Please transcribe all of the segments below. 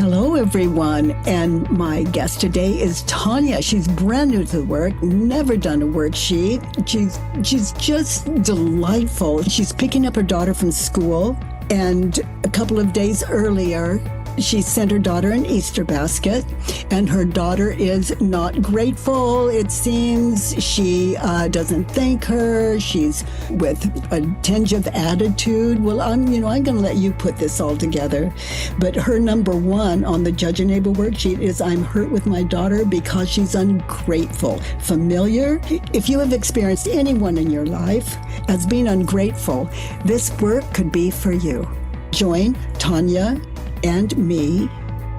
Hello, everyone. And my guest today is Tonia. She's brand new to the work, never done a worksheet. She's just delightful. She's picking up her daughter from school. And a couple of days earlier, she sent her daughter an Easter basket, and her daughter is not grateful. It seems she doesn't thank her. She's with a tinge of attitude. Well, I'm going to let you put this all together. But her number one on the Judge a Neighbor worksheet is I'm hurt with my daughter because she's ungrateful. Familiar? If you have experienced anyone in your life as being ungrateful, this work could be for you. Join Tonia and me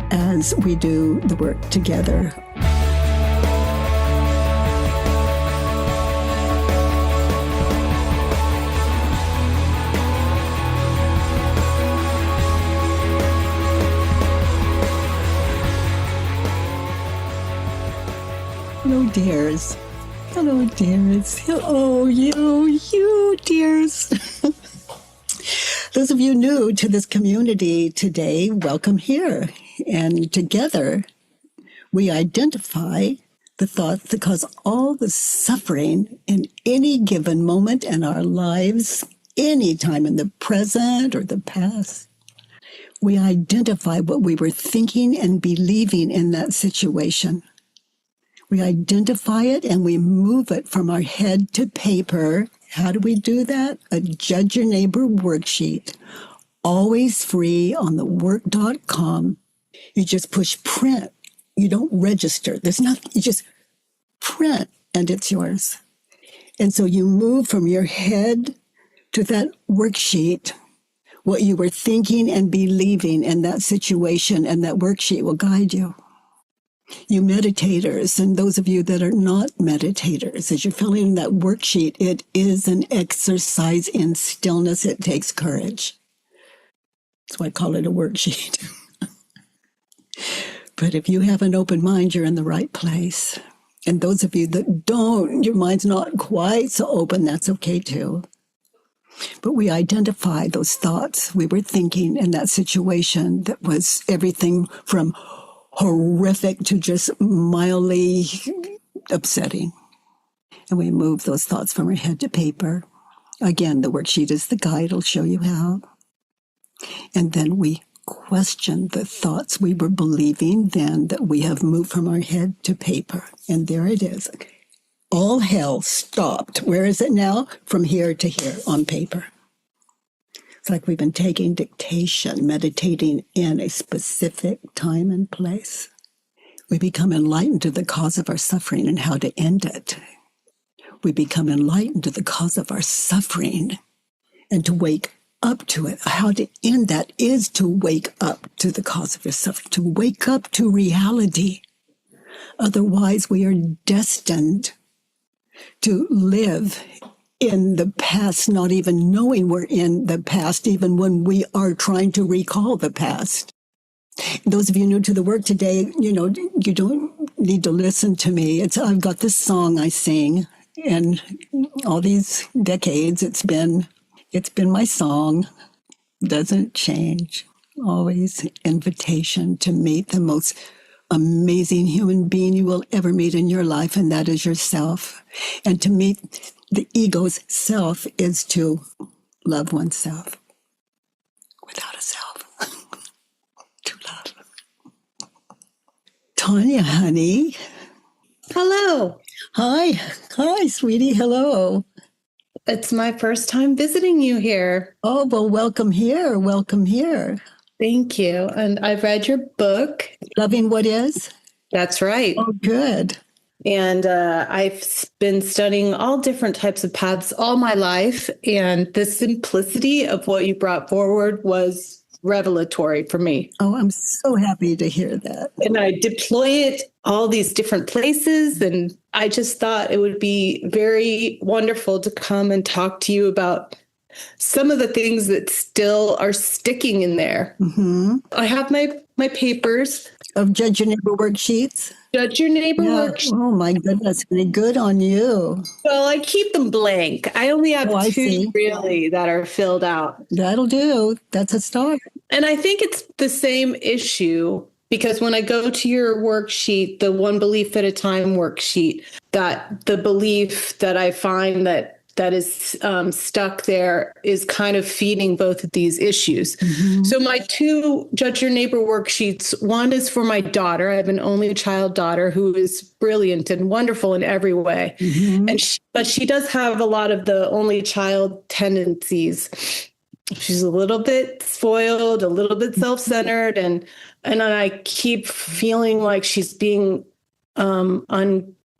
as we do the work together. Hello, dears. Hello, dears. Hello, you dears. Those of you new to this community today, welcome here. And together, we identify the thoughts that cause all the suffering in any given moment in our lives, any time in the present or the past. We identify what we were thinking and believing in that situation. We identify it and we move it from our head to paper. How do we do that? A Judge Your Neighbor worksheet, always free on the work.com. You just push print. You don't register. You just print and it's yours. And so you move from your head to that worksheet, what you were thinking and believing in that situation, and that worksheet will guide you. You meditators, and those of you that are not meditators, as you're filling that worksheet, it is an exercise in stillness. It takes courage. That's why I call it a worksheet. But if you have an open mind, you're in the right place. And those of you that don't, your mind's not quite so open, that's okay too. But we identify those thoughts we were thinking in that situation that was everything from horrific to just mildly upsetting. And we move those thoughts from our head to paper. Again, the worksheet is the guide. It'll show you how. And then we question the thoughts we were believing then that we have moved from our head to paper. And there it is. All hell stopped. Where is it now? From here to here on paper. It's like we've been taking dictation, meditating in a specific time and place. We become enlightened to the cause of our suffering and how to end it. We become enlightened to the cause of our suffering and to wake up to it. How to end that is to wake up to the cause of your suffering, to wake up to reality. Otherwise, we are destined to live in the past, not even knowing we're in the past, even when we are trying to recall the past. Those of you new to the work today, you don't need to listen to me. I've got this song I sing, and all these decades, it's been my song. Doesn't change. Always invitation to meet the most amazing human being you will ever meet in your life, and that is yourself. And to meet the ego's self is to love oneself without a self. To love. Tonia, honey. Hello. Hi, sweetie. Hello. It's my first time visiting you here. Oh, well, welcome here. Welcome here. Thank you. And I've read your book. Loving What Is? That's right. Oh, good. And I've been studying all different types of paths all my life. And the simplicity of what you brought forward was revelatory for me. Oh, I'm so happy to hear that. And I deploy it all these different places. And I just thought it would be very wonderful to come and talk to you about some of the things that still are sticking in there. Mm-hmm. I have my papers. Of Judge Your Neighbor worksheets? Judge Your Neighbor worksheet. Oh, my goodness. Good on you. Well, I keep them blank. I only have I two see. really that are filled out. That'll do. That's a start. And I think it's the same issue Because when I go to your worksheet, the one belief at a time worksheet, that the belief that I find that is stuck there is kind of feeding both of these issues. Mm-hmm. So my two Judge Your Neighbor worksheets, one is for my daughter. I have an only child daughter who is brilliant and wonderful in every way. Mm-hmm. But she does have a lot of the only child tendencies. She's a little bit spoiled, a little bit self-centered, and I keep feeling like she's being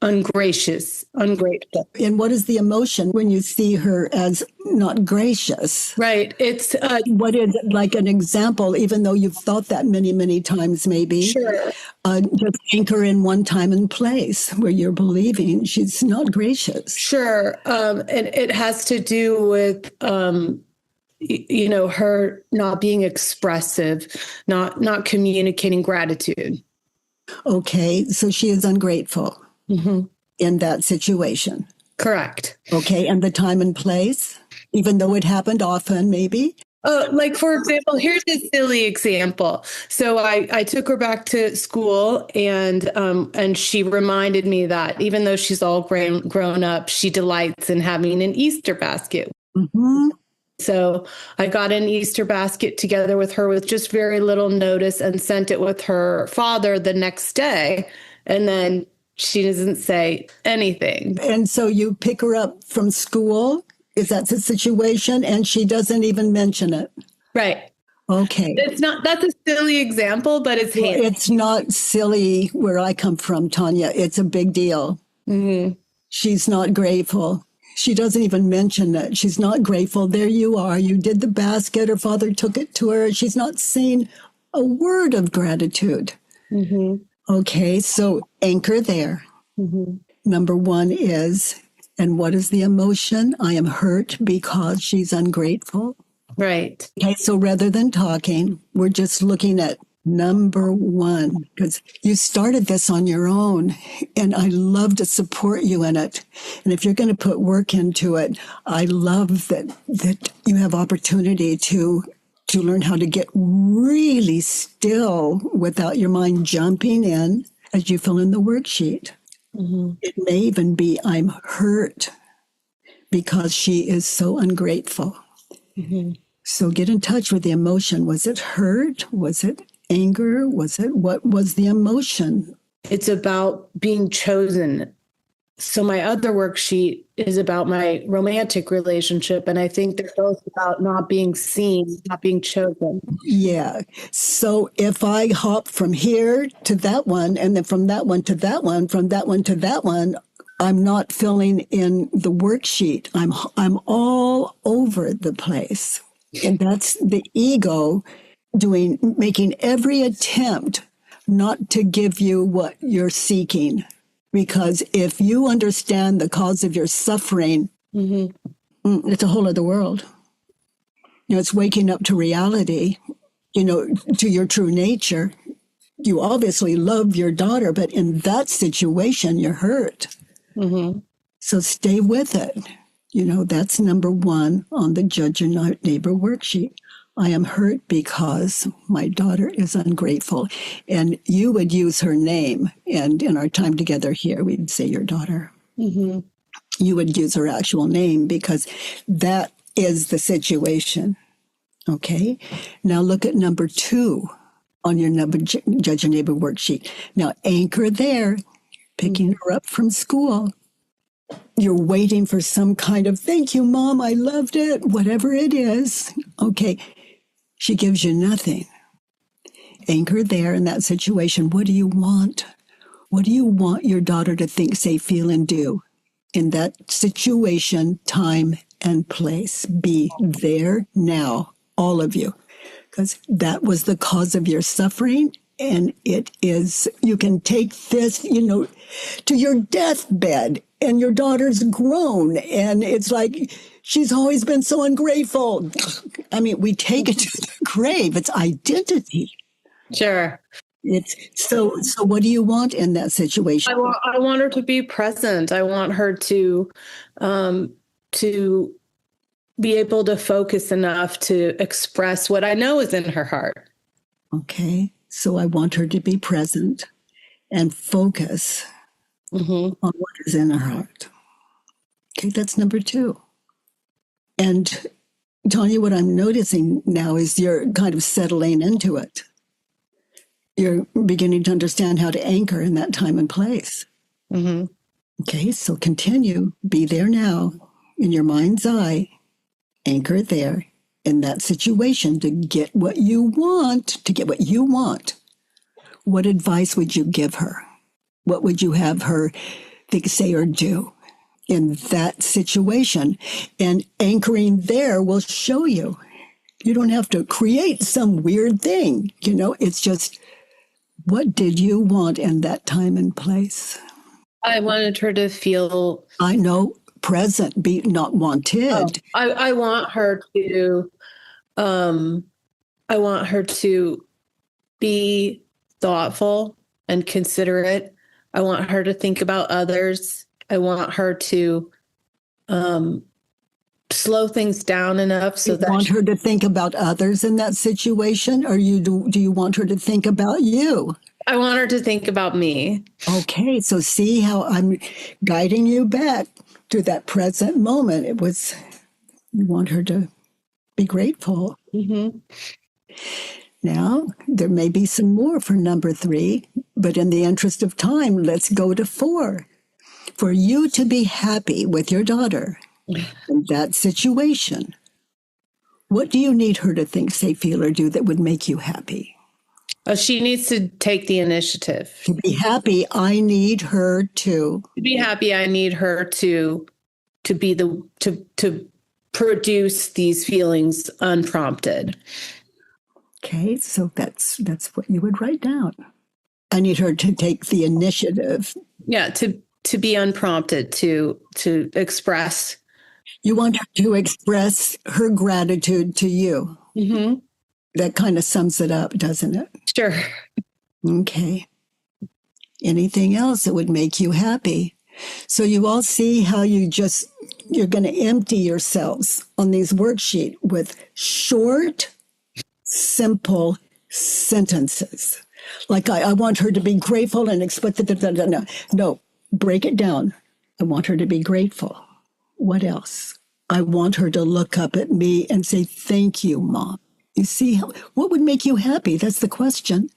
ungracious, ungrateful. And what is the emotion when you see her as not gracious? Right. It's what is it, like an example, even though you've thought that many, many times, maybe. Sure. Just anchor in one time and place where you're believing she's not gracious. Sure. And it has to do with her not being expressive, not communicating gratitude. Okay, so she is ungrateful. Mm-hmm. In that situation. Correct. Okay, and the time and place, even though it happened often, maybe? Like, for example, here's a silly example. So I took her back to school, and she reminded me that even though she's all grown up, she delights in having an Easter basket. Mm-hmm. So I got an Easter basket together with her with just very little notice and sent it with her father the next day. And then she doesn't say anything. And so you pick her up from school? Is that the situation? And she doesn't even mention it? Right. Okay. That's a silly example, but it's handy. It's not silly where I come from, Tonia. It's a big deal. Mm-hmm. She's not grateful. She doesn't even mention it. She's not grateful. There you are. You did the basket. Her father took it to her. She's not saying a word of gratitude. Mm-hmm. Okay, so anchor there. Mm-hmm. Number one is, and what is the emotion? I am hurt because she's ungrateful. Right. Okay, so rather than talking, we're just looking at number one, because you started this on your own, and I love to support you in it. And if you're going to put work into it, I love that you have opportunity to learn how to get really still without your mind jumping in as you fill in the worksheet. Mm-hmm. It may even be, I'm hurt because she is so ungrateful. Mm-hmm. So get in touch with the emotion. Was it hurt? Was it anger? What was the emotion? It's about being chosen. So my other worksheet is about my romantic relationship. And I think they're both about not being seen, not being chosen. Yeah. So if I hop from here to that one, and then from that one to that one, from that one to that one, I'm not filling in the worksheet. I'm all over the place. And that's the ego making every attempt not to give you what you're seeking. Because if you understand the cause of your suffering, mm-hmm. It's a whole other world. It's waking up to reality, to your true nature. You obviously love your daughter, but in that situation, you're hurt. Mm-hmm. So stay with it. That's number one on the Judge Your Neighbor worksheet. I am hurt because my daughter is ungrateful. And you would use her name. And in our time together here, we'd say your daughter. Mm-hmm. You would use her actual name because that is the situation. Okay. Now look at number two on your Judge Your Neighbor worksheet. Now anchor there, picking her up from school. You're waiting for some kind of, thank you, Mom, I loved it, whatever it is. Okay. She gives you nothing. Anchor there in that situation. What do you want? What do you want your daughter to think, say, feel, and do in that situation, time, and place? Be there now, all of you, because that was the cause of your suffering. And it is, you can take this, to your deathbed, and your daughter's grown. And it's like, she's always been so ungrateful. I mean, we take it to the grave. It's identity. Sure. It's so what do you want in that situation? I want her to be present. I want her to be able to focus enough to express what I know is in her heart. Okay. So I want her to be present and focus on what is in her heart. Okay, that's number 2. And Tonia, what I'm noticing now is you're kind of settling into it. You're beginning to understand how to anchor in that time and place. Okay, so continue. Be there now in your mind's eye. Anchor there in that situation to get what you want, What advice would you give her? What would you have her think, say, or do in that situation? And anchoring there will show you. You don't have to create some weird thing. It's just, what did you want in that time and place? I wanted her to feel... I know, present, be not wanted. I want her to... I want her to be thoughtful and considerate. I want her to think about others. I want her to slow things down enough so that... You want her to think about others in that situation, or do you want her to think about you? I want her to think about me. Okay, so see how I'm guiding you back to that present moment. You want her to be grateful. Now, there may be some more for number 3, but in the interest of time, let's go to 4. For you to be happy with your daughter in that situation, what do you need her to think, say, feel, or do that would make you happy? She needs to take the initiative. To be happy, I need her to... To be happy, I need her to produce these feelings unprompted. Okay, so that's what you would write down. I need her to take the initiative. Yeah, to be unprompted, to express. You want her to express her gratitude to you. That kind of sums it up, doesn't it? Sure. Okay. Anything else that would make you happy? So you all see how you're going to empty yourselves on these worksheets with short, simple sentences. Like, I want her to be grateful and expect that. No, break it down. I want her to be grateful. What else? I want her to look up at me and say, thank you, Mom. You see, what would make you happy? That's the question.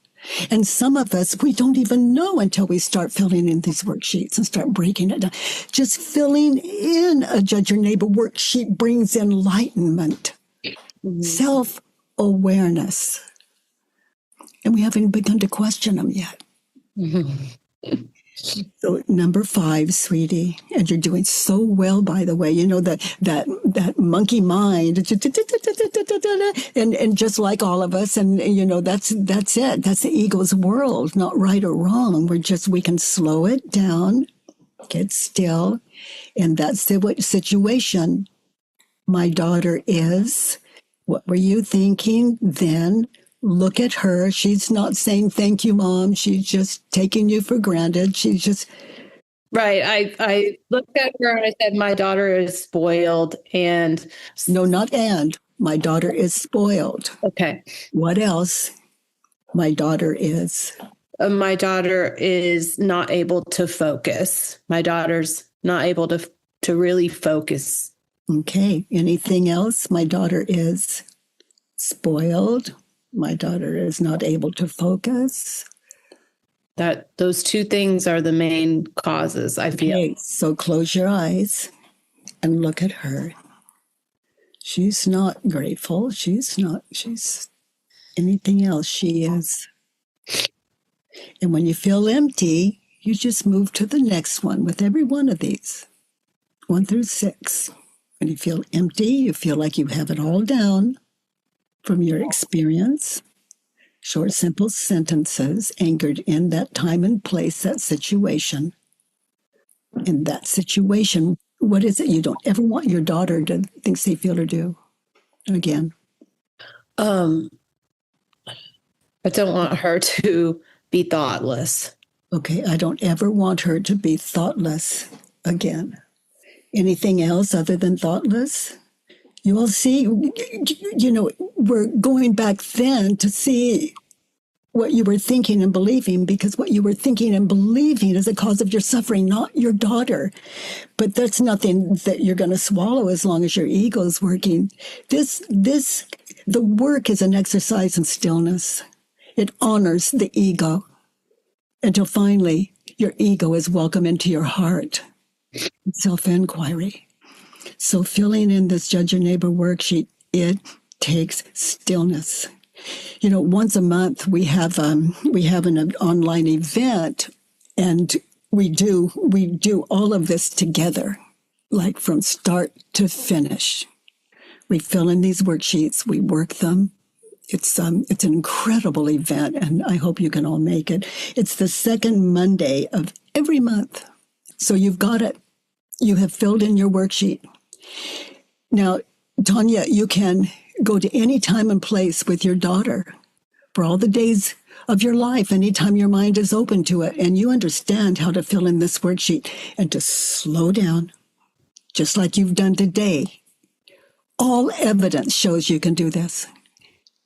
And some of us, we don't even know until we start filling in these worksheets and start breaking it down. Just filling in a Judge Your Neighbor worksheet brings enlightenment, self-awareness. And we haven't begun to question them yet. So number 5, sweetie, and you're doing so well, by the way. You know that monkey mind, and just like all of us, and that's it. That's the ego's world, not right or wrong. We can slow it down, get still, and that's the situation. My daughter is. What were you thinking then? Look at her. She's not saying, thank you, Mom. She's just taking you for granted. She's just... Right. I looked at her and I said, my daughter is spoiled. And... No, not and. My daughter is spoiled. Okay. What else? My daughter is... my daughter is not able to focus. My daughter's not able to really focus. Okay. Anything else? My daughter is spoiled. My daughter is not able to focus. Those 2 things are the main causes, I feel. Okay, so close your eyes and look at her. She's not grateful. She's anything else. She is. And when you feel empty, you just move to the next one with every one of these, 1 through 6. When you feel empty, you feel like you have it all down from your experience. Short, simple sentences anchored in that time and place, that situation. In that situation, what is it you don't ever want your daughter to think, say, feel, or do again? I don't want her to be thoughtless. Okay, I don't ever want her to be thoughtless again. Anything else other than thoughtless? You all see, we're going back then to see what you were thinking and believing, because what you were thinking and believing is the cause of your suffering, not your daughter. But that's nothing that you're going to swallow as long as your ego is working. The work is an exercise in stillness. It honors the ego until finally your ego is welcome into your heart. Self-inquiry. So filling in this Judge Your Neighbor worksheet, it takes stillness. Once a month we have an online event, and we do all of this together, like from start to finish. We fill in these worksheets, we work them. It's an incredible event, and I hope you can all make it. It's the second Monday of every month. So you've got it. You have filled in your worksheet. Now, Tonia, you can go to any time and place with your daughter for all the days of your life, anytime your mind is open to it, and you understand how to fill in this worksheet and to slow down, just like you've done today. All evidence shows you can do this.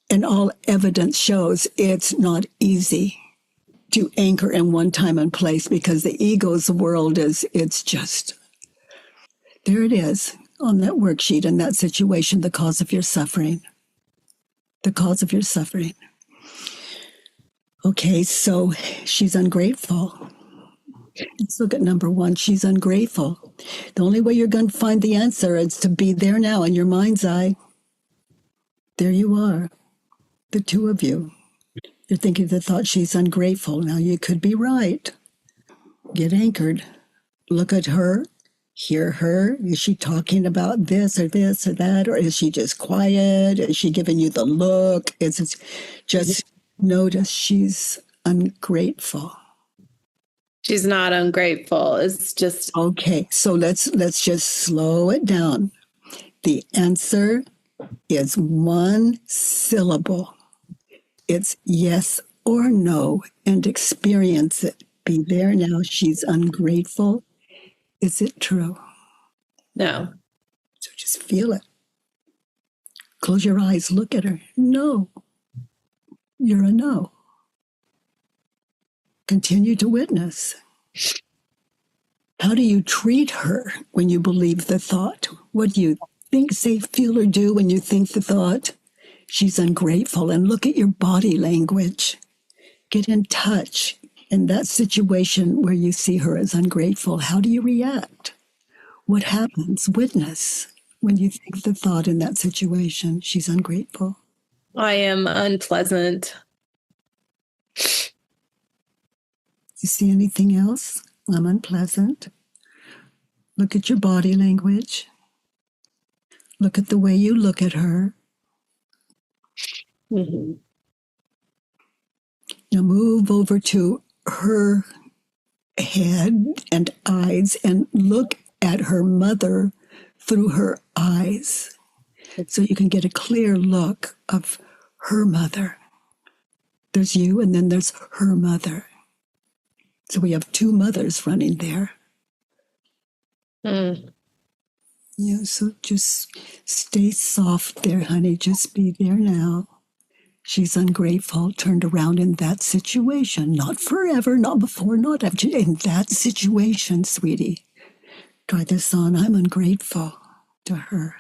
And all evidence shows it's not easy to anchor in one time and place, because the ego's world it's just, there it is on that worksheet, in that situation, the cause of your suffering. The cause of your suffering. Okay, so she's ungrateful. Let's look at number 1. She's ungrateful. The only way you're going to find the answer is to be there now in your mind's eye. There you are. The two of you. You're thinking the thought, she's ungrateful. Now, you could be right. Get anchored. Look at her. Hear her. Is she talking about this or that? Or is she just quiet? Is she giving you the look? Is it just notice she's ungrateful? She's not ungrateful. It's just... Okay, so let's just slow it down. The answer is one syllable. It's yes or no, and experience it. Be there now. She's ungrateful. Is it true? No. So just feel it. Close your eyes. Look at her. No. You're a no. Continue to witness. How do you treat her when you believe the thought? What do you think, say, feel, or do when you think the thought? She's ungrateful. And look at your body language. Get in touch. In that situation where you see her as ungrateful, how do you react? What happens? Witness when you think the thought in that situation. She's ungrateful. I am unpleasant. You see anything else? I'm unpleasant. Look at your body language. Look at the way you look at her. Mm-hmm. Now move over to her head and eyes and look at her mother through her eyes, so you can get a clear look of her mother. There's you, and then there's her mother. So we have two mothers running there. Yeah, so just stay soft there, honey. Just be there now. She's ungrateful, turned around in that situation. Not forever, not before, not after. In that situation, sweetie. Try this on. I'm ungrateful to her.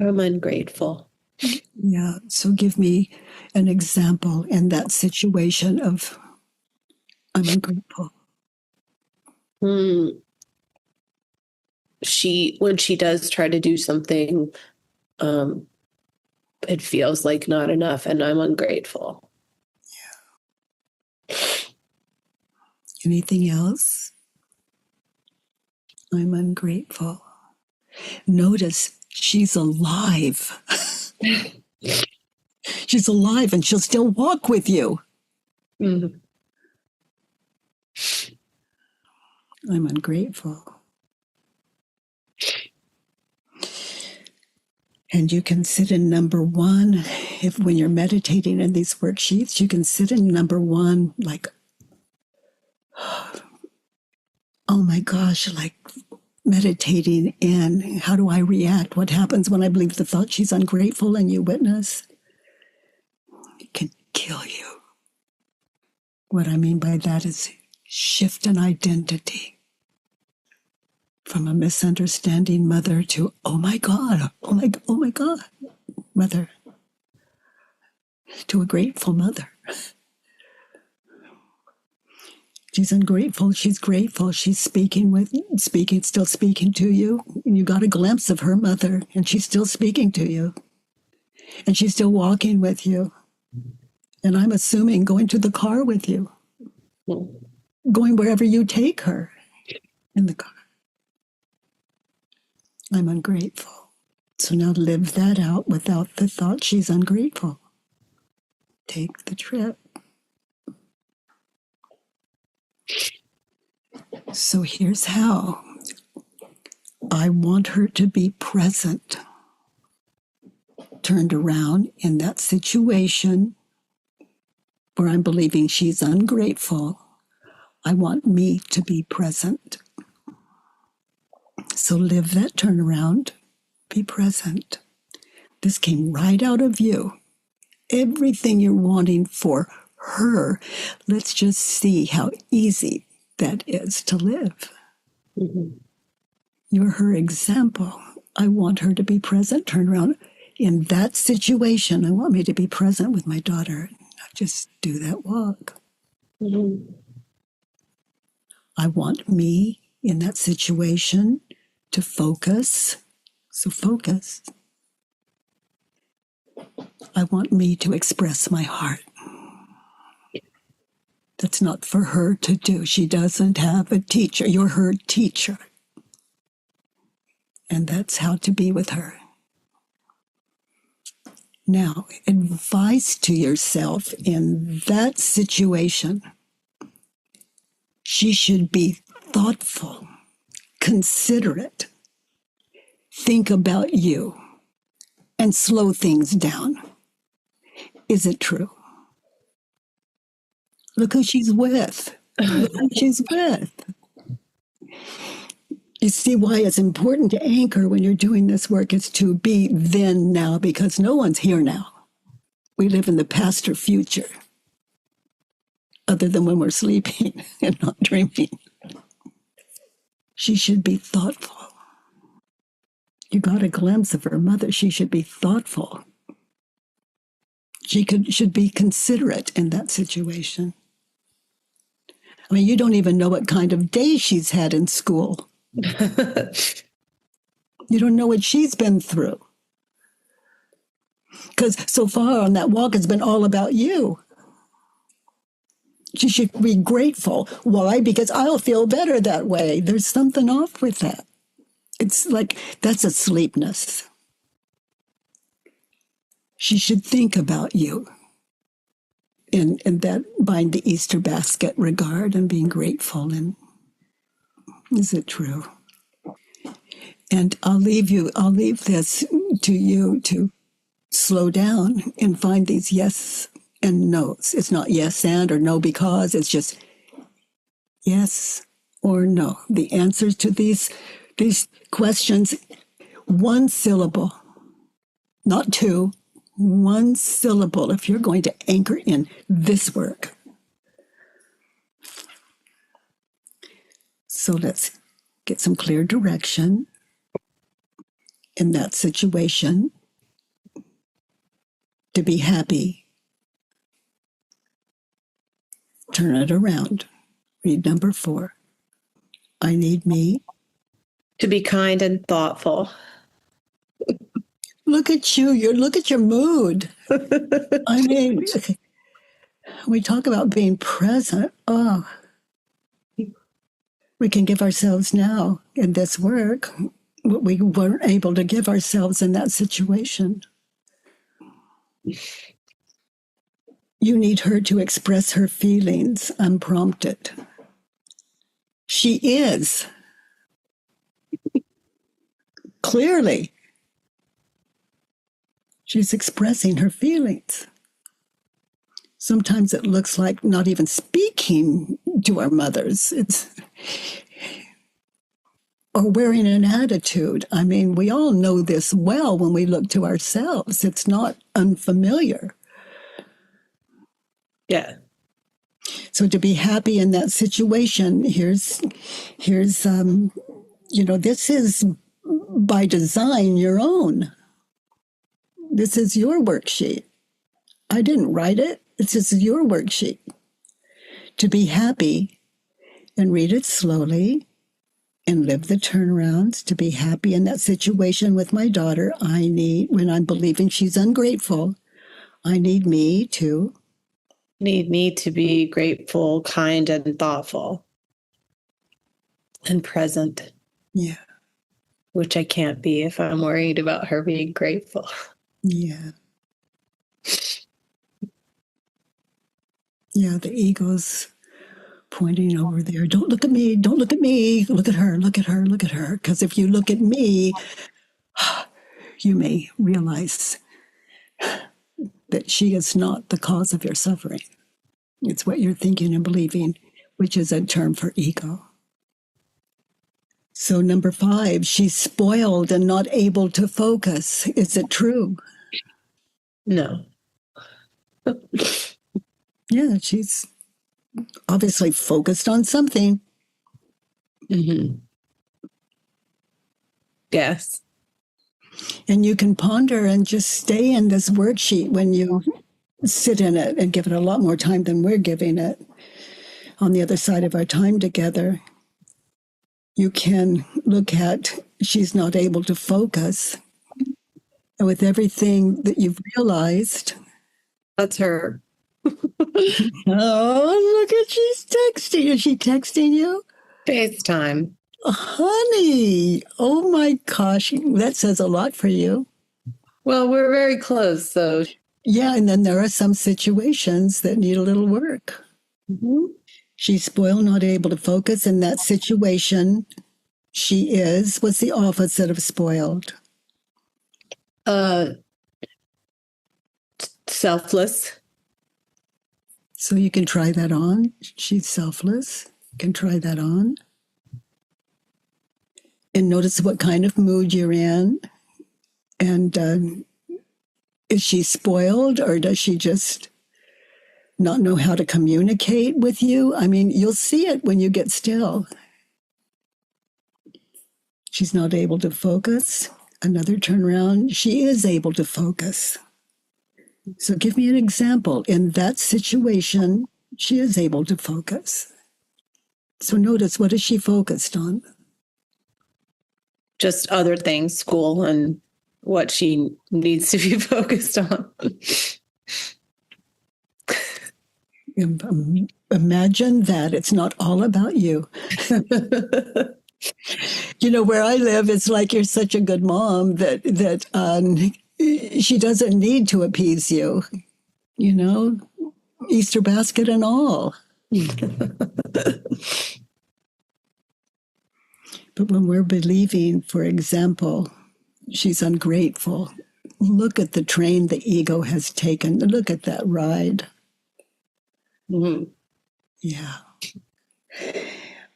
I'm ungrateful. Yeah, so give me an example in that situation of I'm ungrateful. When she does try to do something, it feels like not enough, and I'm ungrateful. Yeah. Anything else? I'm ungrateful. Notice she's alive. She's alive, and she'll still walk with you. Mm-hmm. I'm ungrateful. And you can sit in number 1. If when you're meditating in these worksheets, you can sit in number 1 like, oh my gosh, like meditating in how do I react? What happens when I believe the thought she's ungrateful, and you witness? kill you. What I mean by that is shift an identity from a misunderstanding mother to, oh my God, mother, to a grateful mother. She's ungrateful. She's grateful. She's still speaking to you. And you got a glimpse of her mother, and she's still speaking to you. And she's still walking with you. And I'm assuming going to the car with you, going wherever you take her in the car. I'm ungrateful. So now live that out without the thought she's ungrateful. Take the trip. So here's how. I want her to be present, turned around in that situation where I'm believing she's ungrateful. I want me to be present. So live that turnaround, be present. This came right out of you. Everything you're wanting for her, let's just see how easy that is to live. Mm-hmm. You're her example. I want her to be present, turn around. In that situation, I want me to be present with my daughter, not just do that walk. Mm-hmm. I want me in that situation to focus. So focus. I want me to express my heart. That's not for her to do. She doesn't have a teacher. You're her teacher. And that's how to be with her. Now, advice to yourself in that situation. She should be thoughtful, considerate, think about you, and slow things down. Is it true? Look who she's with. Look who she's with. You see why it's important to anchor when you're doing this work is to be then now, because no one's here now. We live in the past or future, other than when we're sleeping and not dreaming. She should be thoughtful. You got a glimpse of her mother. She should be thoughtful. She should be considerate in that situation. I mean, you don't even know what kind of day she's had in school. You don't know what she's been through. Because so far on that walk, it's been all about you. She should be grateful. Why? Because I'll feel better that way. There's something off with that. It's like, that's asleepness. She should think about you in that buying the Easter basket regard and being grateful. And is it true? And I'll leave this to you to slow down and find these yes and no's. It's not yes and or no because, it's just yes or no. The answers to these questions, one syllable, not two, one syllable if you're going to anchor in this work. So let's get some clear direction in that situation. To be happy, turn it around. Read number 4. I need me. To be kind and thoughtful. Look at you. Look at your mood. I mean, we talk about being present. Oh, we can give ourselves now in this work what we weren't able to give ourselves in that situation. You need her to express her feelings unprompted. She is. Clearly. She's expressing her feelings. Sometimes it looks like not even speaking to our mothers. Or wearing an attitude. I mean, we all know this well when we look to ourselves. It's not unfamiliar. Yeah. So to be happy in that situation, here's this is by design your own. This is your worksheet. I didn't write it. This is your worksheet. To be happy and read it slowly and live the turnarounds. To be happy in that situation with my daughter, when I'm believing she's ungrateful, I need me to be grateful, kind, and thoughtful and present. Yeah. Which I can't be if I'm worried about her being grateful. Yeah. Yeah, the ego's pointing over there. Don't look at me. Don't look at me. Look at her. Look at her. Look at her. Because if you look at me, you may realize that she is not the cause of your suffering. It's what you're thinking and believing, which is a term for ego. So number 5, she's spoiled and not able to focus. Is it true? No. Yeah, she's obviously focused on something. Mm-hmm. Yes. And you can ponder and just stay in this worksheet when you sit in it and give it a lot more time than we're giving it on the other side of our time together. You can look at she's not able to focus. And with everything that you've realized. That's her. Oh, look at she's texting. Is she texting you? FaceTime. Honey, oh my gosh, that says a lot for you. Well, we're very close, so. Yeah, and then there are some situations that need a little work. Mm-hmm. She's spoiled, not able to focus in that situation. What's the opposite of spoiled? Selfless. So you can try that on. She's selfless. You can try that on. And notice what kind of mood you're in. And is she spoiled, or does she just not know how to communicate with you? I mean, you'll see it when you get still. She's not able to focus. Another turnaround, she is able to focus. So give me an example. In that situation, she is able to focus. So notice, what is she focused on? Just other things, school and what she needs to be focused on. Imagine that it's not all about you. Where I live, it's like you're such a good mom that she doesn't need to appease you. Easter basket and all. But when we're believing, for example, she's ungrateful, look at the train the ego has taken. Look at that ride. Mm-hmm. Yeah.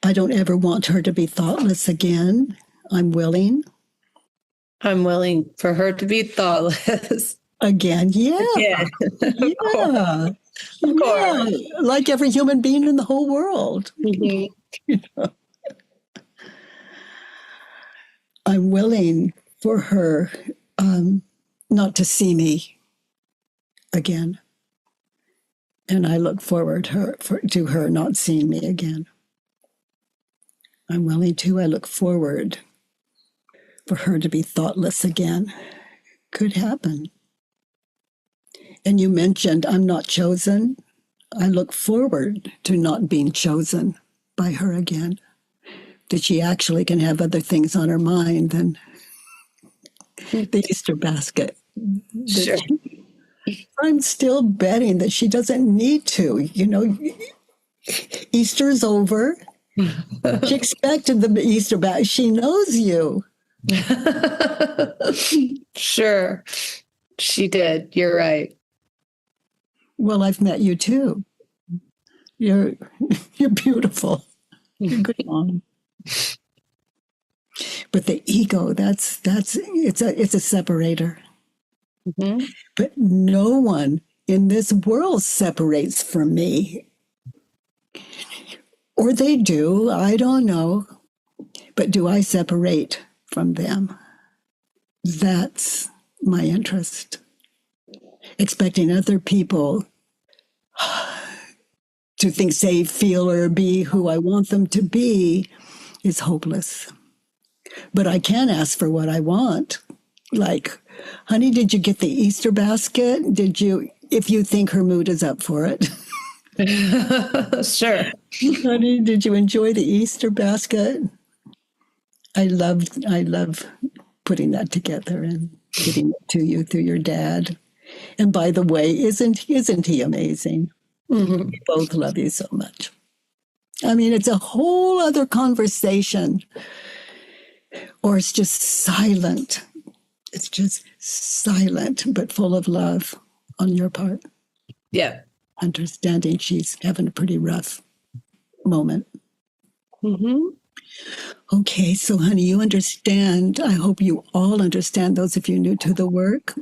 I don't ever want her to be thoughtless again. I'm willing for her to be thoughtless. Again. Yeah. Yeah. Yeah. Of course. Yeah. Like every human being in the whole world. Mm-hmm. I'm willing for her not to see me again. And I look forward to her not seeing me again. I'm willing to. I look forward for her to be thoughtless again. Could happen. And you mentioned I'm not chosen. I look forward to not being chosen by her again. That she actually can have other things on her mind than the Easter basket. Sure. I'm still betting that she doesn't need to. Easter's over. She expected the Easter basket. She knows you. Sure. She did. You're right. Well, I've met you too. You're beautiful. You're a good mom. But the ego, it's a separator. Mm-hmm. But no one in this world separates from me. Or they do, I don't know. But do I separate from them? That's my interest. Expecting other people to think, say, feel, or be who I want them to be is hopeless. But I can ask for what I want. Like, honey, did you get the Easter basket? Did you, if you think her mood is up for it? Sure. Honey, did you enjoy the Easter basket? I love putting that together and getting it to you through your dad. And by the way, isn't he amazing? Mm-hmm. We both love you so much. I mean, it's a whole other conversation. Or it's just silent. It's just silent, but full of love on your part. Yeah. Understanding she's having a pretty rough moment. Mm-hmm. Okay, so honey, you understand, I hope you all understand, those of you new to the work,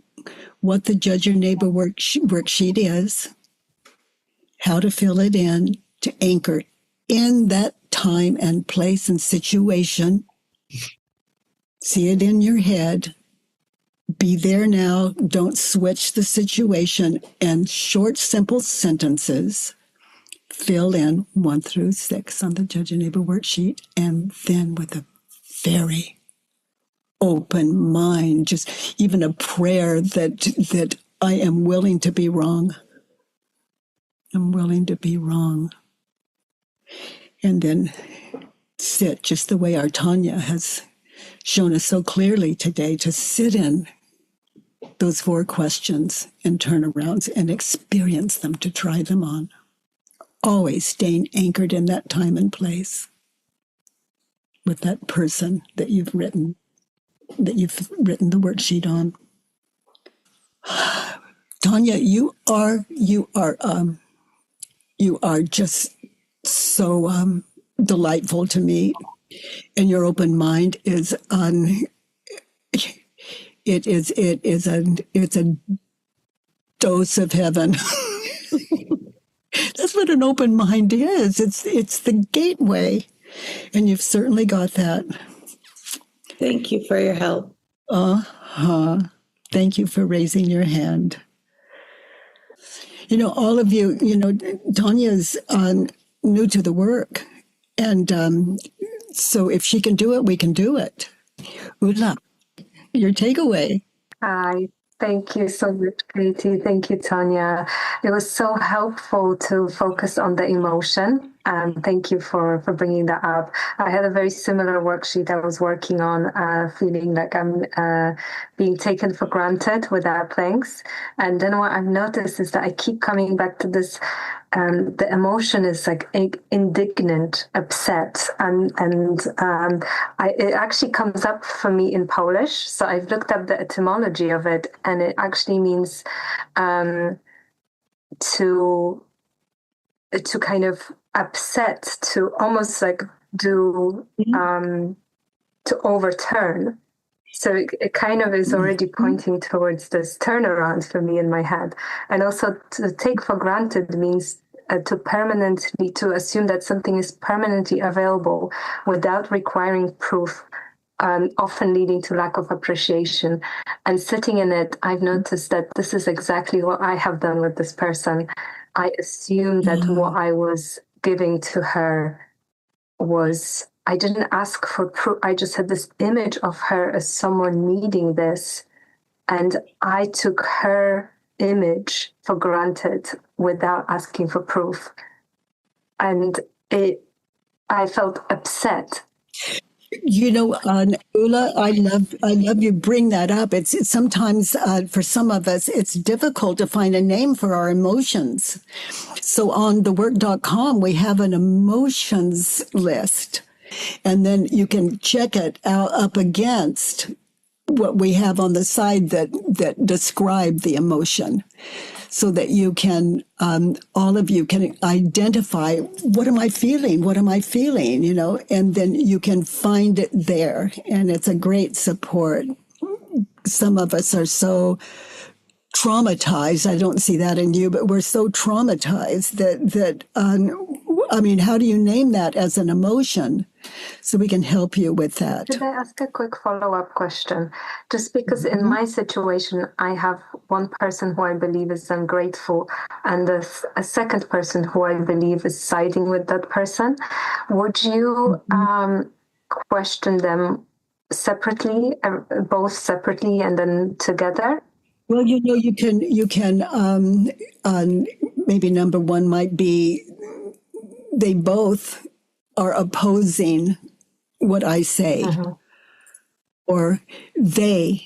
what the Judge Your Neighbor worksheet is, how to fill it in, to anchor in that time and place and situation. See it in your head. Be there now. Don't switch the situation. And short, simple sentences. Fill in 1 through 6 on the Judge Your Neighbor worksheet. And then with a very open mind, just even a prayer that I am willing to be wrong. I'm willing to be wrong. And then sit just the way our Tonia has shown us so clearly today, to sit in those 4 questions and turnarounds and experience them, to try them on. Always staying anchored in that time and place with that person that you've written the worksheet on. Tonia, you are just so delightful to me, and your open mind is it's a dose of heaven. That's what an open mind is. It's the gateway, and you've certainly got that. Thank you for your help. Thank you for raising your hand. You know, all of you, Tonia's new to the work. And so if she can do it, we can do it. Ula, your takeaway. Hi. Thank you so much, Katie. Thank you, Tonia. It was so helpful to focus on the emotion. Thank you for bringing that up. I had a very similar worksheet I was working on, feeling like I'm being taken for granted without thanks. And then what I've noticed is that I keep coming back to this. The emotion is like indignant, upset, and it actually comes up for me in Polish. So I've looked up the etymology of it, and it actually means to kind of upset, to almost like do to overturn. So it kind of is already pointing towards this turnaround for me in my head. And also to take for granted means to assume that something is permanently available without requiring proof, often leading to lack of appreciation. And sitting in it, I've noticed that this is exactly what I have done with this person. I assumed that what I was giving to her was, I didn't ask for proof. I just had this image of her as someone needing this. And I took her image for granted without asking for proof. And I felt upset. You know, Ula, I love you bring that up. It's sometimes for some of us, it's difficult to find a name for our emotions. So on thework.com, we have an emotions list, and then you can check it out up against what we have on the side that describe the emotion, so that you can, all of you can identify, what am I feeling? What am I feeling? You know, and then you can find it there. And it's a great support. Some of us are so traumatized. I don't see that in you, but we're so traumatized that I mean, how do you name that as an emotion so we can help you with that? Could I ask a quick follow-up question? Just because in my situation, I have one person who I believe is ungrateful and a second person who I believe is siding with that person. Would you question them separately, both separately and then together? Well, you can maybe number one might be they both are opposing what I say, or the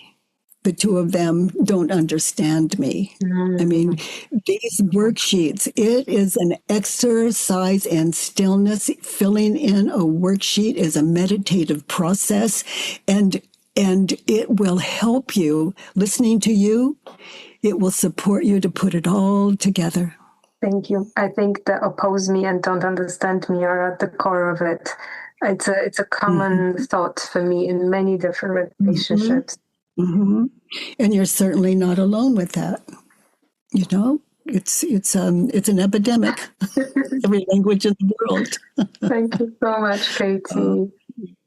two of them don't understand me. I mean, these worksheets, it is an exercise in stillness. Filling in a worksheet is a meditative process, and it will help you. Listening to you, it will support you to put it all together. Thank you. I think the oppose me and don't understand me are at the core of it. It's a common thought for me in many different relationships. And you're certainly not alone with that. You know, it's an epidemic. Every language in the world. Thank you so much, Katie.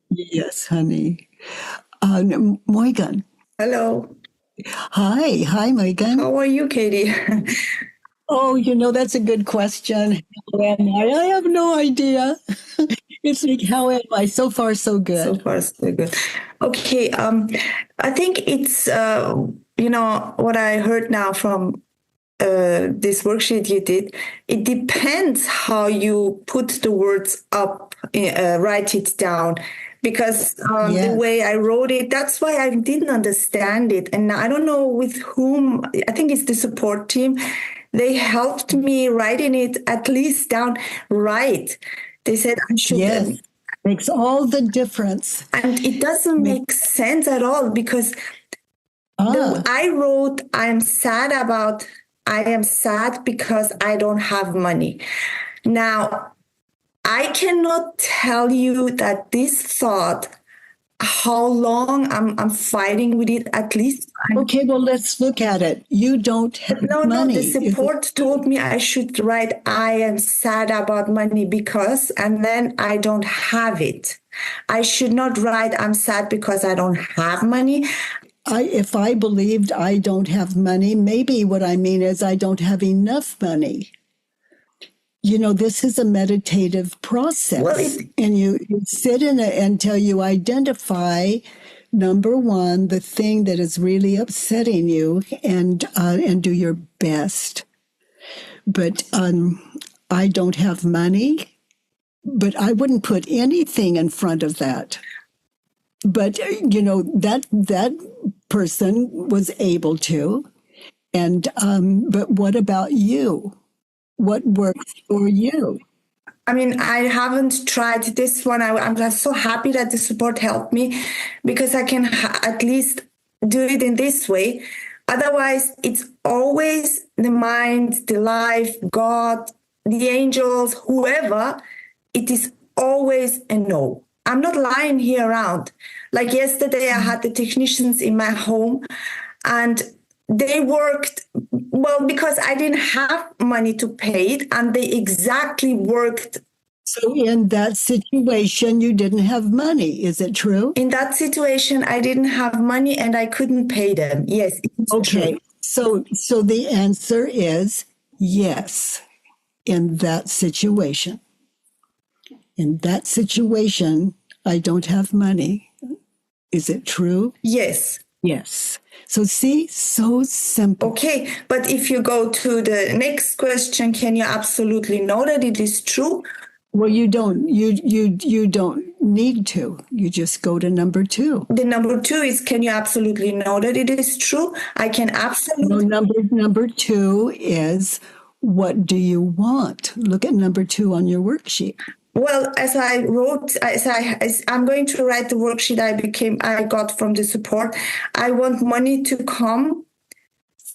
Yes, honey. Morgan. Hello. Hi, Morgan. How are you, Katie? Oh, that's a good question. How am I? I have no idea. It's like, how am I? So far, so good. So far, so good. Okay. I think it's, what I heard now from this worksheet you did, it depends how you put the words up, write it down. Because the way I wrote it, that's why I didn't understand it. And I don't know with whom, I think it's the support team. They helped me writing it at least down right. They said I should. Yes, makes all the difference. And it doesn't make sense at all because I wrote, I am sad because I don't have money. Now, I cannot tell you that this thought, how long I'm fighting with it, at least. Okay, well, let's look at it. You don't have money. No, the support told me I should write, I am sad about money because, and then I don't have it. I should not write, I'm sad because I don't have money. If I believed I don't have money, maybe what I mean is I don't have enough money. This is a meditative process. And you sit in it until you identify, number one, the thing that is really upsetting you and do your best. But I don't have money, but I wouldn't put anything in front of that. But, that person was able to. And but what about you? What works for you? I mean, I haven't tried this one. I'm just so happy that the support helped me because I can at least do it in this way. Otherwise, it's always the mind, the life, God, the angels, whoever. It is always a no. I'm not lying here around. Like yesterday, I had the technicians in my home and they worked well because I didn't have money to pay it, and they exactly worked. So in that situation, you didn't have money. Is it true? In that situation, I didn't have money and I couldn't pay them. Yes. Okay. True. So the answer is yes. In that situation. In that situation, I don't have money. Is it true? Yes. Yes. So see, so simple. Okay, but if you go to the next question, can you absolutely know that it is true? Well, you don't. You don't need to. You just go to number two. The number two is, can you absolutely know that it is true? I can absolutely. No, number two is, what do you want? Look at number two on your worksheet. Well, as I wrote, I'm going to write the worksheet I got from the support. I want money to come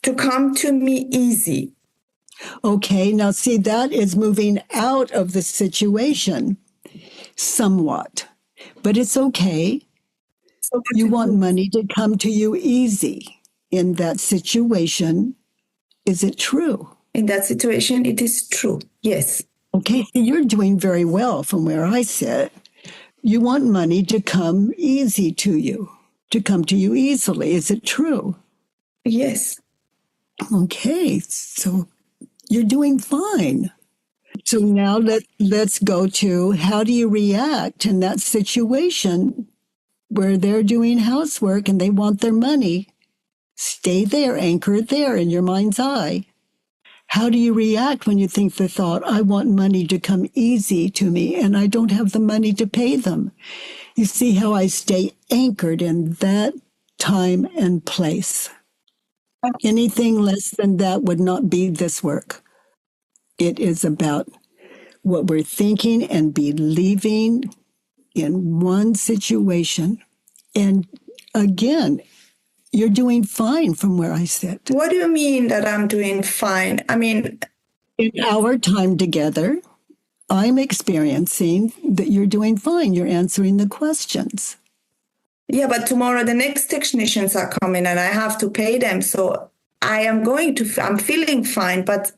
to me easy. Okay, now see, that is moving out of the situation somewhat, but it's okay. You want money to come to you easy. in that situation, is it true? In that situation, it is true. Yes. Okay, so you're doing very well from where I sit. You want money to come easy to you, to come to you easily. Is it true? Yes. Okay, so you're doing fine. So now let's go to, how do you react in that situation where they're doing housework and they want their money? Stay there, anchor there in your mind's eye. How do you react when you think the thought, I want money to come easy to me and I don't have the money to pay them? You see how I stay anchored in that time and place. Anything less than that would not be this work. It is about what we're thinking and believing in one situation. And again, you're doing fine from where I sit. What do you mean that I'm doing fine? I mean, in our time together, I'm experiencing that you're doing fine. You're answering the questions. Yeah, but tomorrow the next technicians are coming and I have to pay them. So I'm feeling fine, but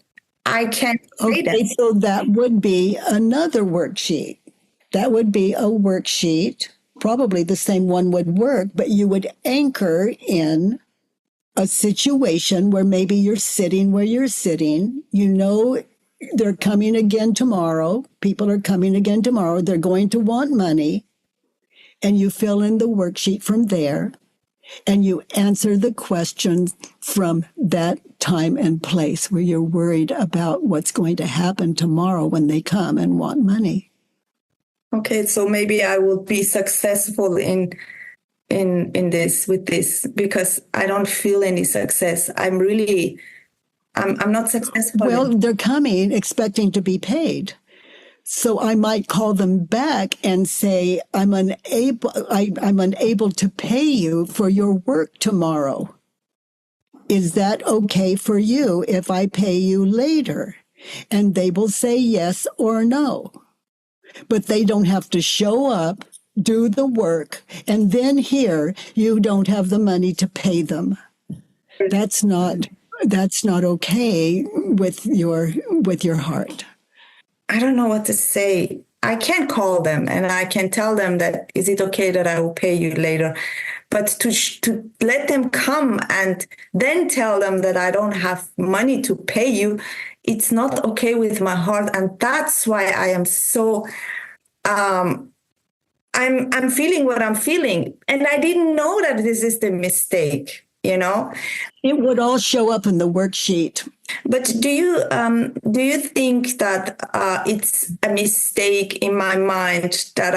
I can't pay them. Okay, so that would be another worksheet. That would be a worksheet. Probably the same one would work, but you would anchor in a situation where maybe you're sitting where you're sitting. You know they're coming again tomorrow. People are coming again tomorrow. They're going to want money. And you fill in the worksheet from there. And you answer the questions from that time and place where you're worried about what's going to happen tomorrow when they come and want money. Okay, so maybe I will be successful in this with this because I don't feel any success. I'm not successful. Well, they're coming expecting to be paid. So I might call them back and say, I'm unable to pay you for your work tomorrow. Is that okay for you if I pay you later? And they will say yes or no. But they don't have to show up, do the work, and then here you don't have the money to pay them. That's not okay with your heart. I don't know what to say. I can call them and I can tell them that, is it okay that I will pay you later? But to let them come and then tell them that I don't have money to pay you, it's not okay with my heart. And that's why I am so, I'm feeling what I'm feeling. And I didn't know that this is the mistake, you know? It would all show up in the worksheet. But do you think that it's a mistake in my mind that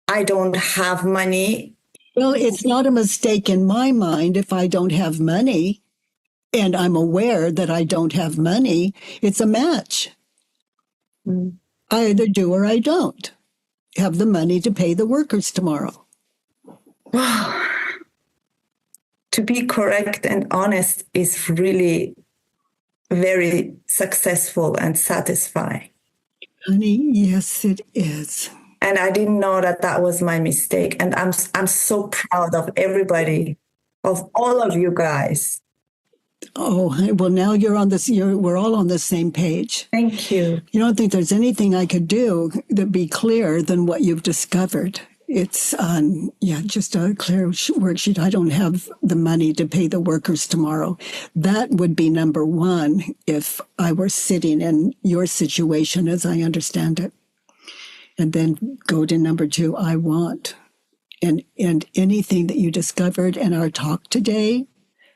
I don't have money? Well, it's not a mistake in my mind if I don't have money and I'm aware that I don't have money. It's a match. I either do or I don't have the money to pay the workers tomorrow. To be correct and honest is really very successful and satisfying. Honey, yes, it is. And I didn't know that was my mistake. And I'm so proud of everybody, of all of you guys. Oh, well, now you're on this. We're all on the same page. Thank you. You don't think there's anything I could do that be clearer than what you've discovered? It's just a clear worksheet. I don't have the money to pay the workers tomorrow. That would be number one if I were sitting in your situation as I understand it. And then go to number two, I want. And anything that you discovered in our talk today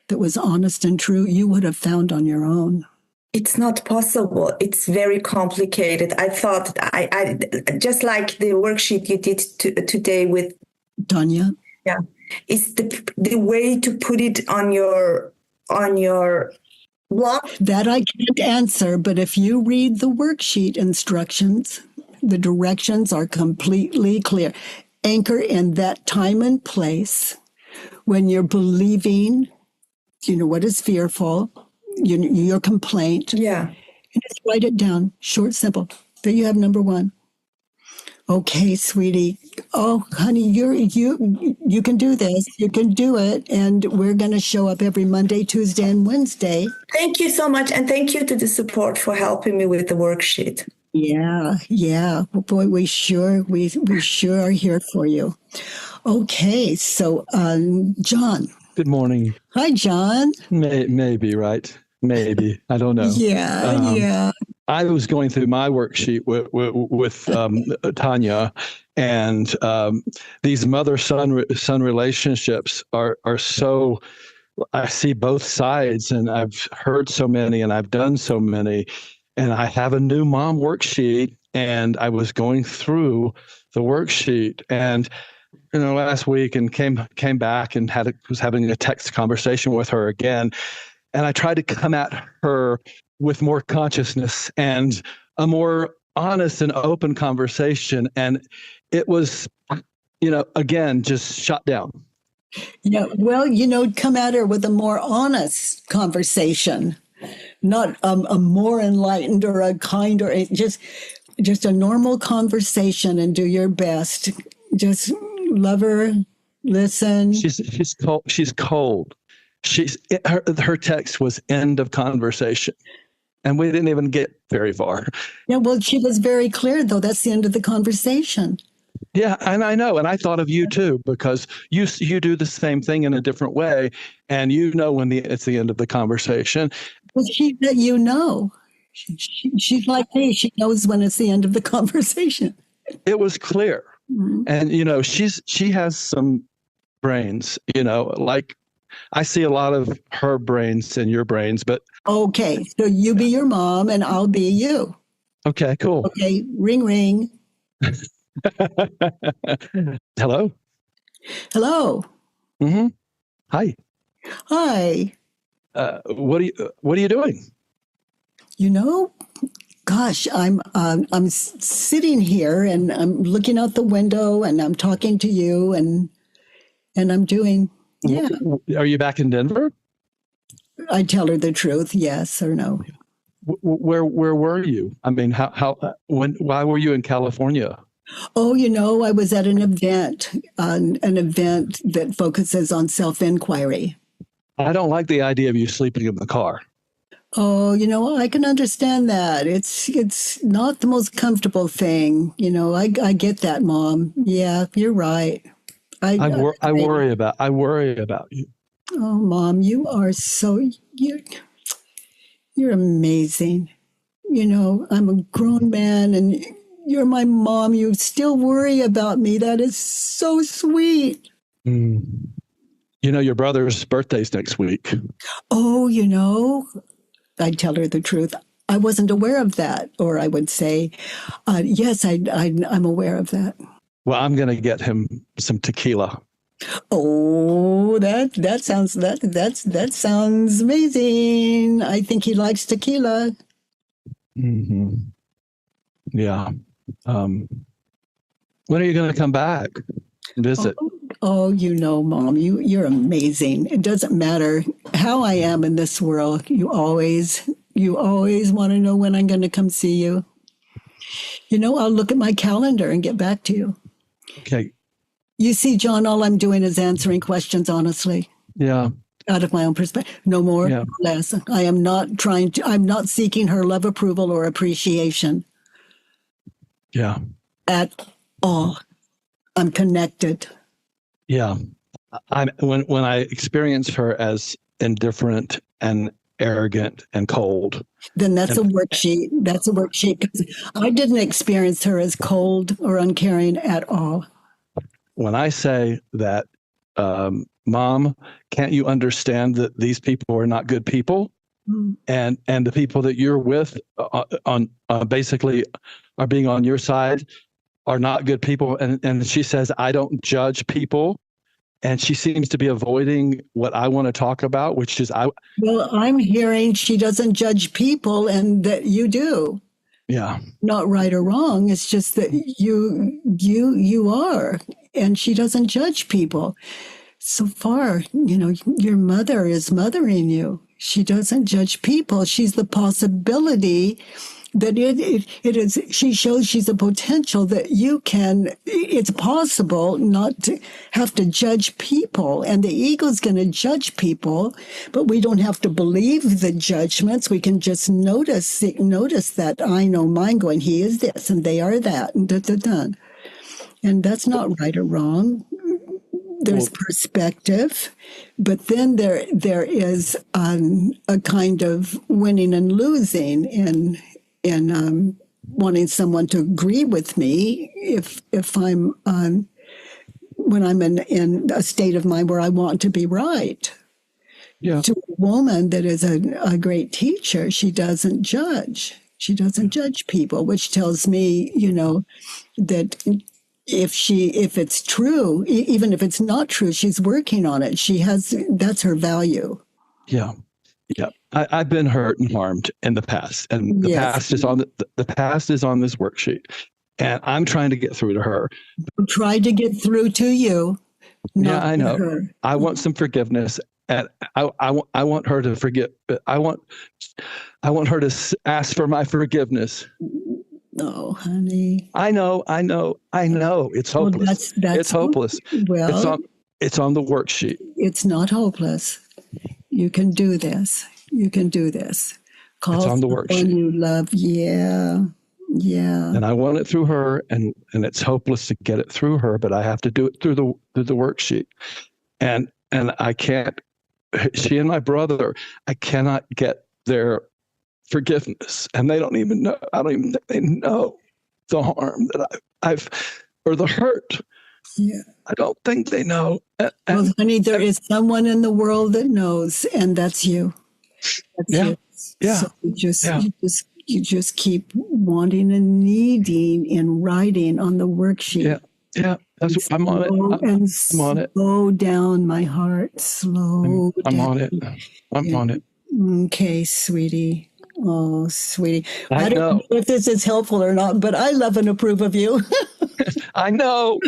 that was honest and true, you would have found on your own. It's not possible. It's very complicated. I thought I just like the worksheet you did today with Tonia. Yeah, it's the way to put it on your blog. That I can't answer, but if you read the worksheet instructions, the directions are completely clear. Anchor in that time and place when you're believing, what is fearful, your complaint. Yeah. And just write it down, short, simple. There you have number one. Okay, sweetie. Oh, honey, you can do this. You can do it. And we're going to show up every Monday, Tuesday, and Wednesday. Thank you so much. And thank you to the support for helping me with the worksheet. Yeah. Boy, we sure are here for you. Okay, so John. Good morning. Hi, John. Maybe, right? Maybe. I don't know. Yeah. I was going through my worksheet with Tonia, and these mother-son relationships are so. I see both sides, and I've heard so many, and I've done so many, and I have a new mom worksheet, and I was going through the worksheet, and last week, and came back and was having a text conversation with her again, and I tried to come at her with more consciousness and a more honest and open conversation, and it was, again, just shut down. Yeah, well, come at her with a more honest conversation, not a more enlightened or a kind or just a normal conversation, and do your best. Just love her, listen. She's cold. She's cold. Her text was end of conversation, and we didn't even get very far. Yeah, well, she was very clear, though. That's the end of the conversation. Yeah, and I know, and I thought of you too, because you do the same thing in a different way, and when it's the end of the conversation. Well, she's like me. She knows when it's the end of the conversation. It was clear, mm-hmm. And she has some brains. Like I see a lot of her brains in your brains, but okay. So you be your mom, and I'll be you. Okay, cool. Okay, ring. Hello. Mm-hmm. Hi. What are you doing? Gosh, I'm sitting here and I'm looking out the window and I'm talking to you and I'm doing. Yeah. Are you back in Denver? I tell her the truth, yes or no. Where were you? I mean, why were you in California? Oh, I was at an event that focuses on self-inquiry. I don't like the idea of you sleeping in the car. Oh, I can understand that. It's not the most comfortable thing. I get that, Mom. Yeah, you're right. I worry about you. Oh, Mom, you are you're amazing. I'm a grown man and you're my mom. You still worry about me. That is so sweet. Your brother's birthday's next week. Oh, I'd tell her the truth. I wasn't aware of that. Or I would say, yes, I'm aware of that. Well, I'm going to get him some tequila. Oh, that sounds amazing. I think he likes tequila. Mm-hmm. Yeah. When are you going to come back and visit? Oh, Mom, you're amazing. It doesn't matter how I am in this world. You always want to know when I'm going to come see you. I'll look at my calendar and get back to you. Okay. You see, John, all I'm doing is answering questions honestly. Yeah. Out of my own perspective. No more, no less. I'm not seeking her love, approval, or appreciation. Yeah. At all. I'm connected. Yeah. When I experience her as indifferent and arrogant and cold. Then that's a worksheet. That's a worksheet. I didn't experience her as cold or uncaring at all. When I say that, Mom, can't you understand that these people are not good people? And the people that you're with on basically are being on your side are not good people. And she says, I don't judge people. And she seems to be avoiding what I want to talk about, which is Well, I'm hearing she doesn't judge people and that you do. Yeah. Not right or wrong. It's just that you are, and she doesn't judge people. So far, your mother is mothering you. She doesn't judge people. She's the possibility that it is, she shows she's a potential that it's possible not to have to judge people. And the ego's going to judge people, but we don't have to believe the judgments. We can just notice that I know mine going, he is this and they are that. And, and that's not right or wrong. There's perspective, but then there is a kind of winning and losing in wanting someone to agree with me if I'm when I'm in a state of mind where I want to be right. Yeah. To a woman that is a great teacher, she doesn't judge. She doesn't judge people, which tells me, that if it's true, even if it's not true, she's working on it. That's her value. Yeah. Yeah. I've been hurt and harmed in the past, and the past is on the past is on this worksheet, and I'm trying to get through to her. Try to get through to you. Yeah, I know. Her. I want some forgiveness, and I want her to forgive. I want her to ask for my forgiveness. No, honey. I know. It's hopeless. Well, it's hopeless. Well, it's on the worksheet. It's not hopeless. You can do this. Call it's on the someone worksheet. You love. Yeah. And I want it through her, and it's hopeless to get it through her, but I have to do it through the worksheet. And I can't. She and my brother, I cannot get their forgiveness, and they don't even know. I don't even think they know the harm that I've or the hurt. Yeah, I don't think they know. Well, honey, there is someone in the world that knows, and that's you. That's you. Yeah. So you just keep wanting and needing and writing on the worksheet. Yeah. I'm on it. I'm on it. Slow down, my heart. Slow I'm down. on it. I'm on it. Okay, sweetie. Oh, sweetie. I don't know if this is helpful or not, but I love and approve of you. I know.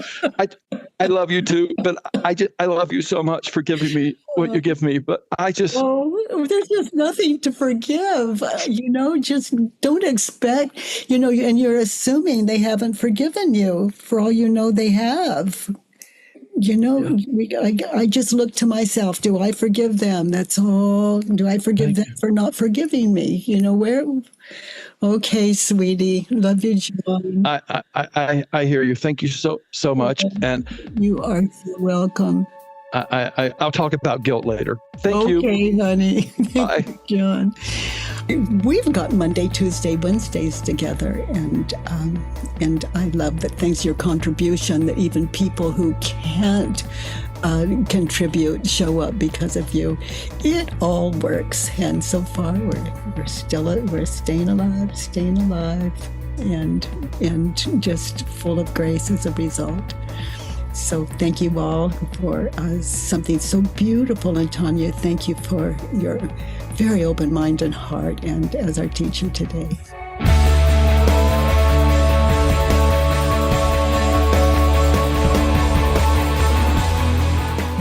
I love you too, but I love you so much for giving me what you give me. But there's just nothing to forgive. Just don't expect. And you're assuming they haven't forgiven you. For all you know, they have. I just look to myself. Do I forgive them? That's all. Do I forgive them for not forgiving me? Okay, sweetie. Love you, John. I hear you. Thank you so much. And you are so welcome. I'll talk about guilt later. Thank you. Okay, honey. Bye. John. We've got Monday, Tuesday, Wednesdays together, and I love that thanks to your contribution that even people who can't contribute show up because of you. It all works, and so far we're staying alive, and just full of grace as a result. So thank you all for something so beautiful, and Tonia, thank you for your very open mind and heart, and as our teacher today.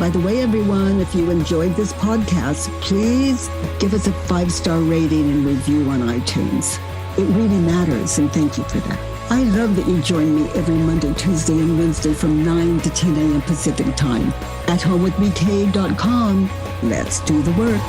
By the way, everyone, if you enjoyed this podcast, please give us a 5-star rating and review on iTunes. It really matters, and thank you for that. I love that you join me every Monday, Tuesday, and Wednesday from 9 to 10 a.m. Pacific Time at homewithbk.com. Let's do the work.